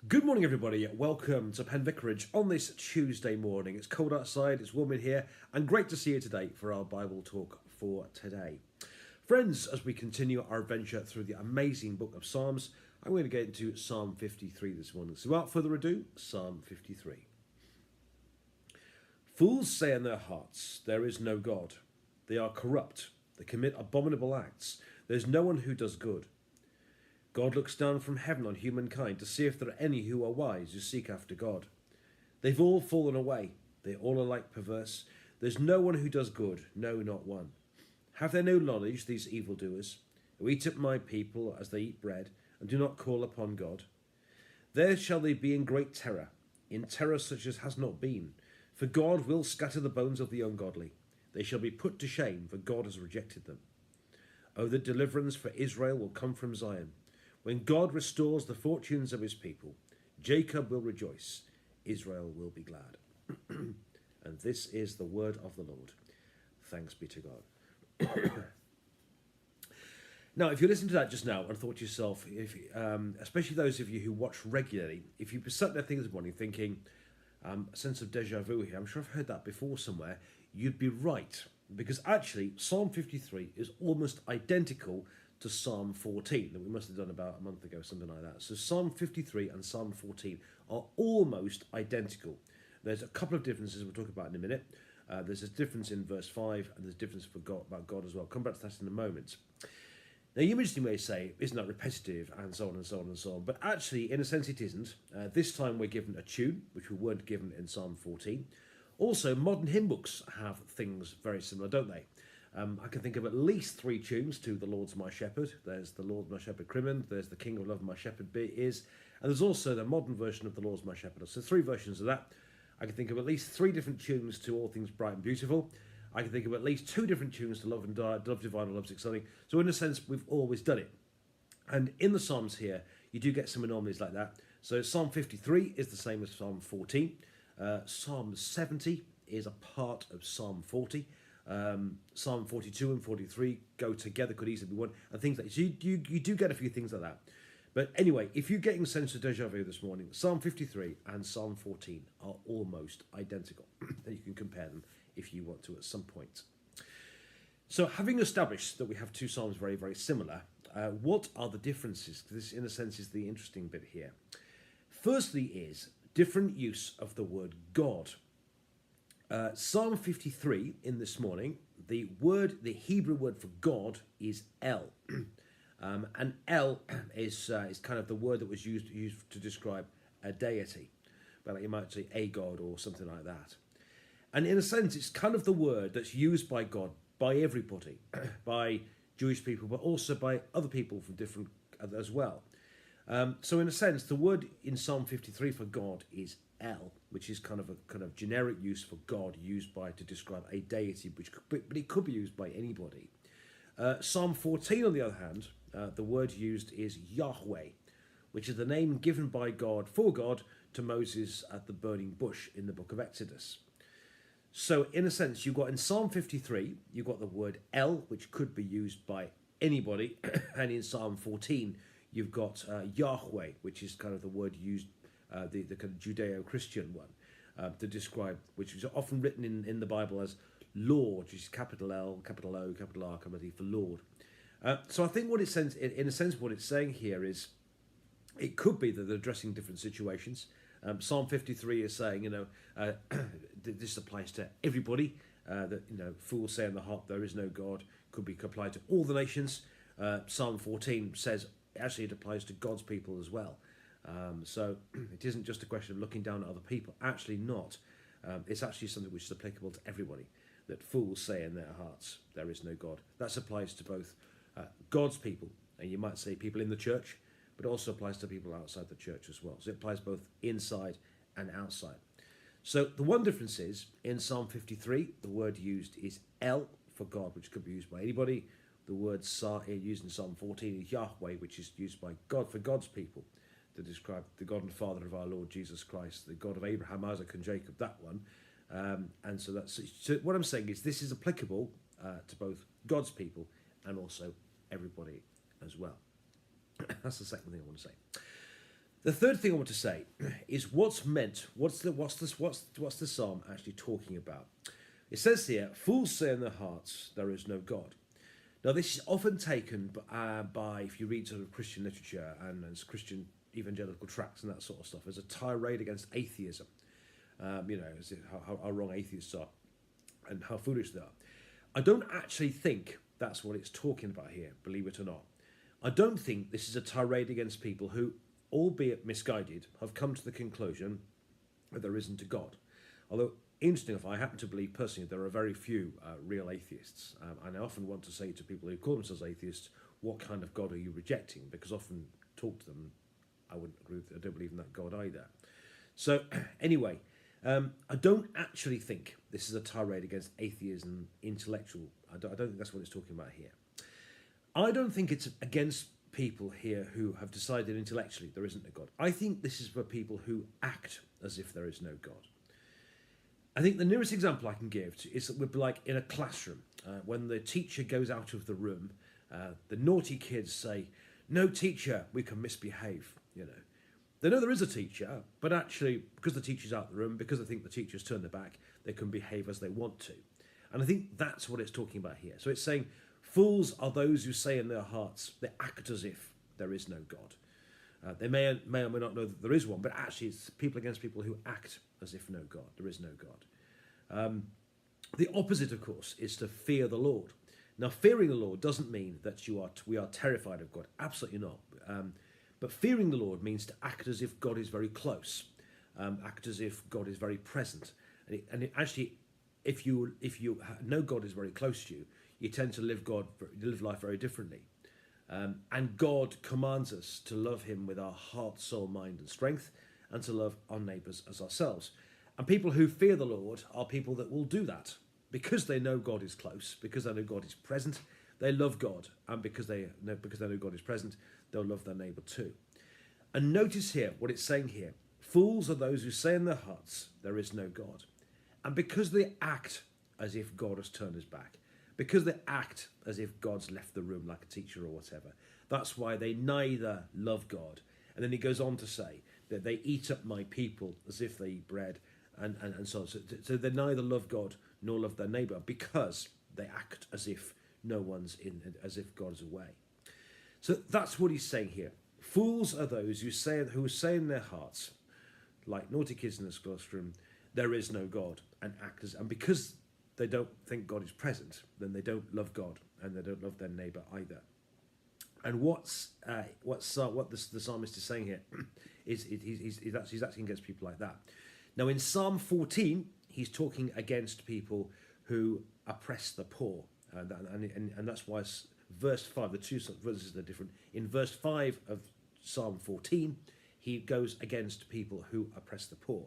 Good morning, everybody. Welcome to Penn Vicarage on this Tuesday morning. It's cold outside, it's warm in here, and great to see you today for our Bible talk for today. Friends, as we continue our adventure through the amazing book of Psalms, I'm going to get into Psalm 53 this morning. So without further ado, Psalm 53. Fools say in their hearts, there is no God. They are corrupt. They commit abominable acts. There's no one who does good. God looks down from heaven on humankind to see if there are any who are wise, who seek after God. They've all fallen away. They all are alike perverse. There's no one who does good, no, not one. Have they no knowledge, these evildoers, who eat up my people as they eat bread, and do not call upon God? There shall they be in great terror, in terror such as has not been. For God will scatter the bones of the ungodly. They shall be put to shame, for God has rejected them. Oh, the deliverance for Israel will come from Zion. When God restores the fortunes of his people, Jacob will rejoice, Israel will be glad. And this is the word of the Lord. Thanks be to God. Now, if you listened to that just now and thought to yourself, especially those of you who watch regularly, if you sat there thinking this morning thinking, a sense of deja vu here, I'm sure I've heard that before somewhere, you'd be right. Because actually, Psalm 53 is almost identical to Psalm 14 that we must have done about a month ago, something like that. So Psalm 53 and Psalm 14 are almost identical. There's a couple of differences we'll talk about in a minute. There's a difference in verse 5 and there's a difference about God as well. Come back to that in a moment. Now, you may say, isn't that repetitive, and so on and so on and so on. But actually, in a sense, it isn't. This time we're given a tune, which we weren't given in Psalm 14. Also, modern hymn books have things very similar, don't they? I can think of at least 3 tunes to The Lord's My Shepherd. There's The Lord My Shepherd Crimin, there's The King of Love My Shepherd is, and there's also the modern version of The Lord's My Shepherd. So 3 versions of that. I can think of at least 3 different tunes to All Things Bright and Beautiful. I can think of at least 2 different tunes to Love and Die, Love Divine and Love Sick Something. So in a sense, we've always done it. And in the Psalms here, you do get some anomalies like that. So Psalm 53 is the same as Psalm 14. Psalm 70 is a part of Psalm 40. Psalm 42 and 43 go together, could easily be one, and things like that. So you do get a few things like that. But anyway, if you're getting a sense of deja vu this morning, Psalm 53 and Psalm 14 are almost identical. And you can compare them if you want to at some point. So having established that we have 2 Psalms very, very similar, what are the differences? This, in a sense, is the interesting bit here. Firstly is different use of the word God. Psalm 53 in this morning, the Hebrew word for God is El. And El is kind of the word that was used to describe a deity. But you might say a God or something like that. And in a sense, it's kind of the word that's used by God, by everybody, by Jewish people, but also by other people from different as well. So in a sense, the word in Psalm 53 for God is El, which is kind of generic use for God, used to describe a deity, but it could be used by anybody. Psalm 14, on the other hand, the word used is Yahweh, which is the name given by God for God to Moses at the burning bush in the book of Exodus. So in a sense, you've got in Psalm 53, you've got the word El, which could be used by anybody, and in Psalm 14, you've got Yahweh, which is kind of the word used, the kind of Judeo-Christian one, to describe, which is often written in the Bible as Lord, which is capital L, capital O, capital R, capital E for Lord. So I think what it says, in a sense, what it's saying here is, it could be that they're addressing different situations. Psalm 53 is saying, this applies to everybody. That fools say in the heart there is no God, could be applied to all the nations. Psalm 14 says actually it applies to God's people as well. So it isn't just a question of looking down at other people. Actually not. It's actually something which is applicable to everybody. That fools say in their hearts there is no God. That applies to both God's people, and you might say people in the church, but it also applies to people outside the church as well. So it applies both inside and outside. So the one difference is, in Psalm 53, the word used is El for God, which could be used by anybody. The word used in Psalm 14 is Yahweh, which is used by God for God's people to describe the God and Father of our Lord Jesus Christ, the God of Abraham, Isaac and Jacob, that one. And so what I'm saying is this is applicable to both God's people and also everybody as well. That's the second thing I want to say. The third thing I want to say is what's meant. What's the psalm actually talking about? It says here, "Fools say in their hearts, there is no God." Now, this is often taken by if you read sort of Christian literature and as Christian evangelical tracts and that sort of stuff, as a tirade against atheism. As how wrong atheists are and how foolish they are. I don't actually think that's what it's talking about here, believe it or not. I don't think this is a tirade against people who, albeit misguided, have come to the conclusion that there isn't a God. Although, interesting enough, I happen to believe personally there are very few real atheists. And I often want to say to people who call themselves atheists, what kind of God are you rejecting? Because often talk to them, I don't believe in that God either. So anyway, I don't actually think this is a tirade against atheism, intellectual. I don't think that's what it's talking about here. I don't think it's against people here who have decided intellectually there isn't a God. I think this is for people who act as if there is no God. I think the nearest example I can give is that would be like in a classroom when the teacher goes out of the room, the naughty kids say, "No, teacher, we can misbehave." They know there is a teacher, but actually, because the teacher's out of the room, because they think the teacher's turned their back, they can behave as they want to. And I think that's what it's talking about here. So it's saying, fools are those who say in their hearts, they act as if there is no God. They may or may not know that there is one, but actually it's people against people who act as if there is no God. The opposite, of course, is to fear the Lord. Now, fearing the Lord doesn't mean that we are terrified of God. Absolutely not. But fearing the Lord means to act as if God is very close, act as if God is very present. Actually, if you know God is very close to you, you tend to live life very differently. And God commands us to love him with our heart, soul, mind and strength, and to love our neighbours as ourselves. And people who fear the Lord are people that will do that because they know God is close, because they know God is present. They love God, and because they know God is present, they'll love their neighbour too. And notice here what it's saying here. Fools are those who say in their hearts, there is no God. And because they act as if God has turned his back, because they act as if God's left the room like a teacher or whatever, that's why they neither love God. And then he goes on to say that they eat up my people as if they eat bread, and so on. So they neither love God nor love their neighbour because they act as if no one's in, as if God is away. So that's what he's saying here. Fools are those who say in their hearts, like naughty kids in the classroom, there is no God, and act as, and because they don't think God is present, then they don't love God and they don't love their neighbour either. And what the psalmist is saying here is he's acting against people like that. Now in Psalm 14, he's talking against people who oppress the poor, and that's why verse 5, the two verses are different. In verse 5 of Psalm 14, he goes against people who oppress the poor.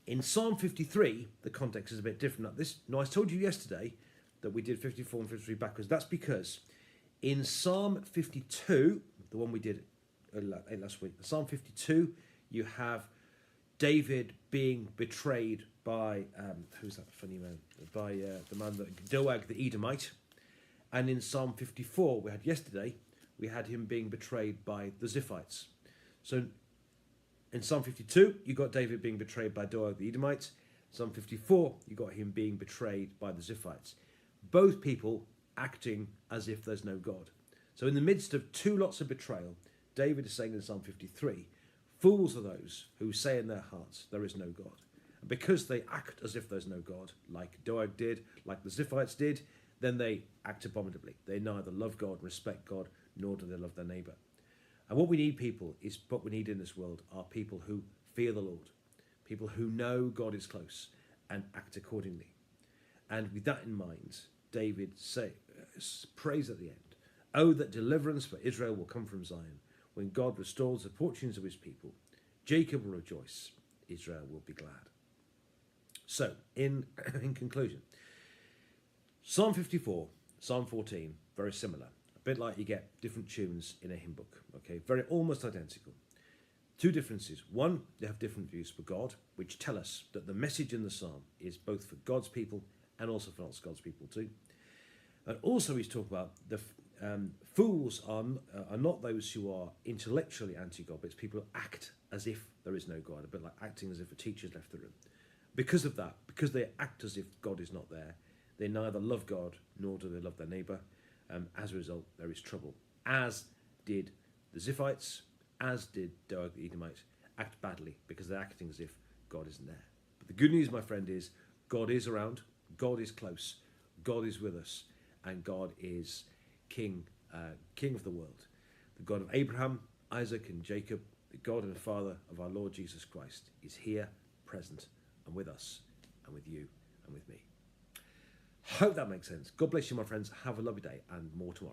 In Psalm 53, the context is a bit different. I told you yesterday that we did 54 and 53 backwards. That's because in Psalm 52, the one we did last week, Psalm 52, you have David being betrayed by, who's that funny man? By the man, Doeg the Edomite. And in Psalm 54, we had yesterday, we had him being betrayed by the Ziphites. So in Psalm 52, you got David being betrayed by Doeg the Edomite. Psalm 54, you got him being betrayed by the Ziphites. Both people acting as if there's no God. So in the midst of two lots of betrayal, David is saying in Psalm 53, fools are those who say in their hearts, there is no God. And because they act as if there's no God, like Doeg did, like the Ziphites did, then they act abominably. They neither love God, respect God, nor do they love their neighbour. And what we need in this world are people who fear the Lord, people who know God is close and act accordingly. And with that in mind, David prays at the end, "Oh, that deliverance for Israel will come from Zion. When God restores the fortunes of his people, Jacob will rejoice, Israel will be glad." So, in conclusion, Psalm 54, Psalm 14, very similar. A bit like you get different tunes in a hymn book, okay? Very almost identical. Two differences. One, they have different views for God, which tell us that the message in the psalm is both for God's people and also for not God's people too. And also he's talking about Fools are not those who are intellectually anti-God, but it's people who act as if there is no God, a bit like acting as if a teacher's left the room. Because of that, because they act as if God is not there, they neither love God nor do they love their neighbour. As a result, there is trouble. As did the Ziphites, as did Doeg the Edomite, act badly because they're acting as if God isn't there. But the good news, my friend, is God is around, God is close, God is with us, and God is King of the world. The God of Abraham, Isaac, and Jacob, the God and Father of our Lord Jesus Christ, is here, present, and with us, and with you, and with me. Hope that makes sense. God bless you, my friends. Have a lovely day, and more tomorrow.